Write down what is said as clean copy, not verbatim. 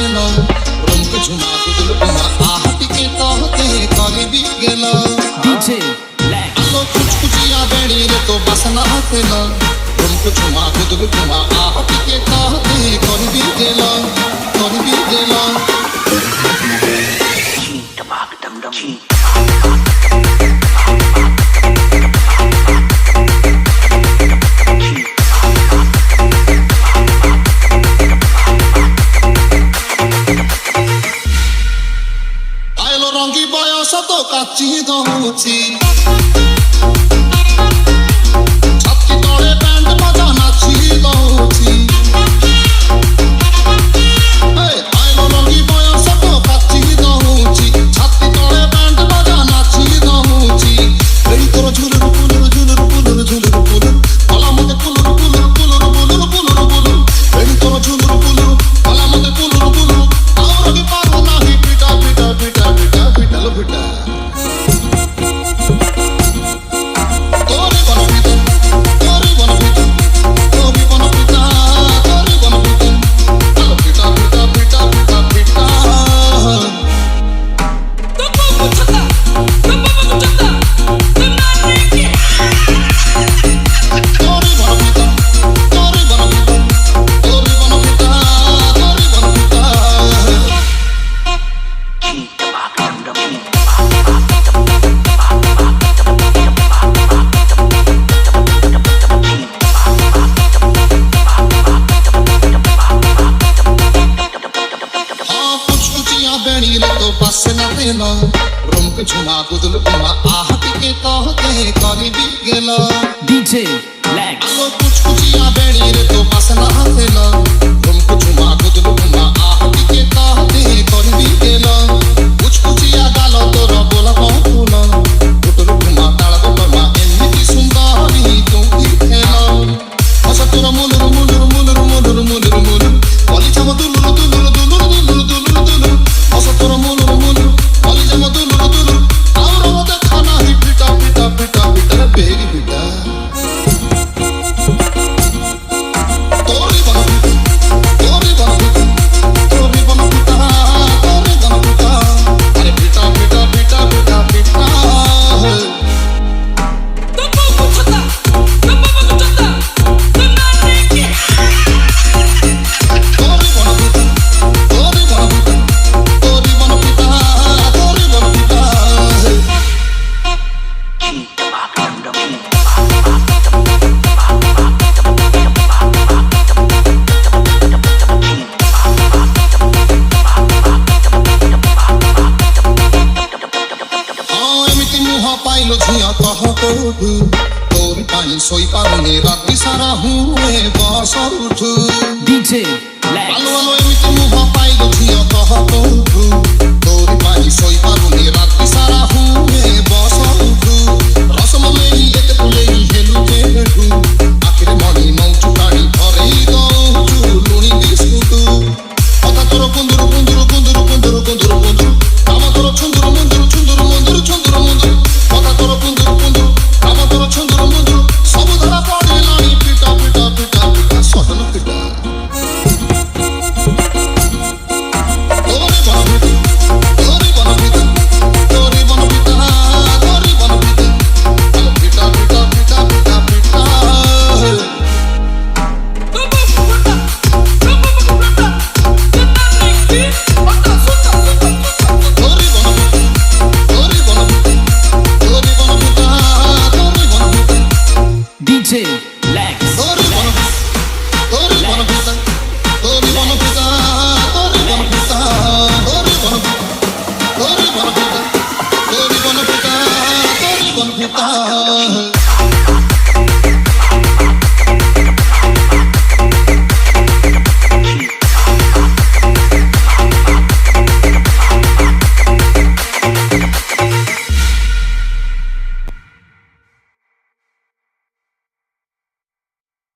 देल रंग झुमा गुदुल गुमा आह टिके कहते करीबी गेल डीजे आलो कुछ कुचिया बेड़ी रे तो बसना देल रंग झुमा गुदुल गुमा आह टिके कहते करीबी गेल करीबी गेल टबाक डम डम रंगी बयस तो काची दौची छाती तले बैंड बजा नाची दौची आइलो रंगी बयस तो काची दौची छाती तले बैंड बजा नाची दौची एई तोर झुलुर पुलुर झुलुर पुलुर झुलुर पुलुर भला मते पुलुर पुलुर पुलुर पुलुर पुलुर पुलुर एई तोर झुलुर पुलुर भला मते पुलुर पुलुर और भी पारो नाही पिटा पिटा पिटा पिटा पिटा लो पिटा रंग झुमा गुदुल गुमा आह टिके कहते करीबी गेल डीजे आलो कुछ कुचिया बेड़ी रे तो बसना देल रंग झुमा गुदुल गुमा आह टिके कहते करीबी गेल कुछ कुचिया गालो तोर बोला बहुल गुटुल गुमा ताल गुटमा एमिति सुंदरी तुई खेल हस तोर मुलुर मुलुर मुलुर मुलुर मुलुर मुलुर बलि छम दुलुर दुलुर दुलुर दुलुर दुलुर दुलुर हस तोर मुलुर मुलुर बलि छम दुलुर दुलुर और मते खाना ही पिटा पिटा पिटा पिटा बेगी पिटा तोरी बन पिटा तोरी बन पिटा अरे पिटा पिटा पिटा पिटा पिटा पाइलो झिया कह कोठू तोरी पानी सोई पारुने राती सारा हुए बस उठू डीजे आलो आलो एमिति मुह पाइलो झिया कह कोठू तोरी पानी सोई पारुने राती सारा हुए बस उठू रसमलेई एते पुलेई हेलु जेठू आखिरे मणि मौचु काणी भरेई दौचु लुणी बिस्कुटू अता तोर कुंदुरु कुंदुरु कुंदुरु कुंदुरु कुंदुरु कुंदुरु कामा तोर छुंदुरु मुंदुरु छुंदुरु मुंदुरु छुंदुरु मुंदुरु अता तोर कुंदुरु कुंदुरु कामा तोर छुंदुरु मुंदुरु सब धरा पड़ेलानी पिटा पिटा पिटा पिटा सदन पिटा तोरी बन पिटा तोरी बन पिटा तोरी बन पिटा पिटा पिटा पिटा पिटा पिटा डीजे लेक्स तोरी बन पिटा तोरी बन पिटा तोरी बन पिटा तोरी बन पिटा तोरी बन पिटा तोरी बन पिटा तोरी बन पिटा